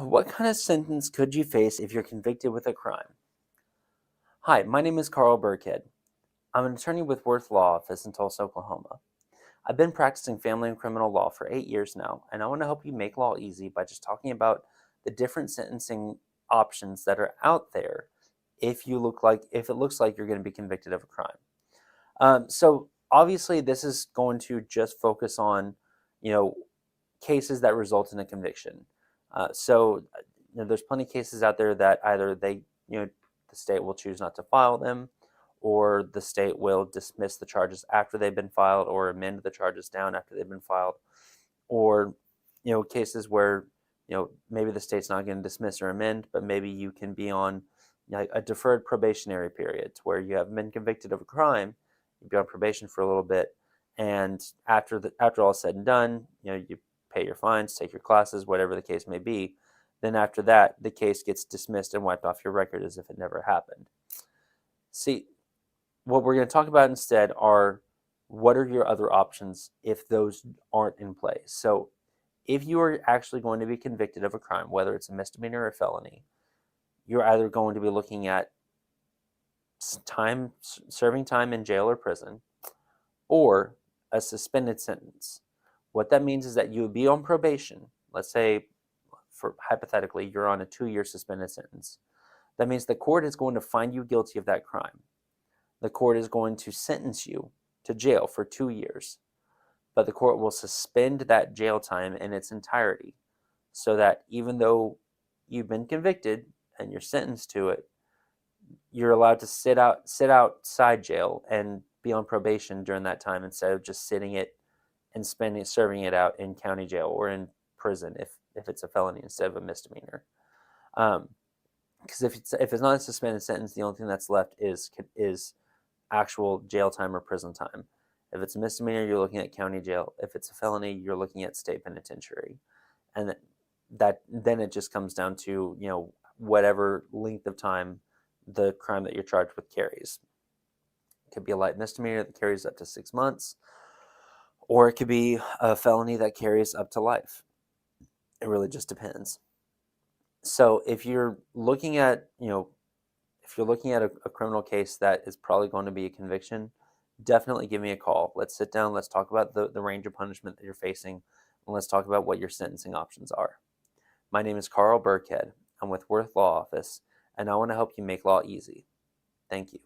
What kind of sentence could you face if you're convicted with a crime? Hi, my name is Carl Birkhead. I'm an attorney with Wirth Law Office in Tulsa, Oklahoma. I've been practicing family and criminal law for 8 years now, and I want to help you make law easy by just talking about the different sentencing options that are out there if it looks like you're going to be convicted of a crime. So obviously, this is going to just focus on, you know, cases that result in a conviction. There's plenty of cases out there that either the state will choose not to file them, or the state will dismiss the charges after they've been filed, or amend the charges down after they've been filed, or cases where maybe the state's not going to dismiss or amend, but maybe you can be on a deferred probationary period where you haven't been convicted of a crime, you'd be on probation for a little bit, and after all is said and done, you pay your fines, take your classes, whatever the case may be. Then after that, the case gets dismissed and wiped off your record as if it never happened. See, what we're going to talk about instead are what are your other options if those aren't in place. So if you are actually going to be convicted of a crime, whether it's a misdemeanor or a felony, you're either going to be looking at serving time in jail or prison, or a suspended sentence. What that means is that you would be on probation. Let's say, hypothetically, you're on a 2-year suspended sentence. That means the court is going to find you guilty of that crime. The court is going to sentence you to jail for 2 years, but the court will suspend that jail time in its entirety, so that even though you've been convicted and you're sentenced to it, you're allowed to sit outside jail and be on probation during that time, instead of just sitting it and serving it out in county jail or in prison if it's a felony instead of a misdemeanor. Because if it's not a suspended sentence, the only thing that's left is actual jail time or prison time. If it's a misdemeanor, you're looking at county jail. If it's a felony, you're looking at state penitentiary, and then it just comes down to whatever length of time the crime that you're charged with carries. It could be a light misdemeanor that carries up to 6 months, or it could be a felony that carries up to life. It really just depends. So if you're looking at a criminal case that is probably going to be a conviction, definitely give me a call. Let's sit down. Let's talk about the range of punishment that you're facing, and let's talk about what your sentencing options are. My name is Carl Birkhead. I'm with Wirth Law Office, and I want to help you make law easy. Thank you.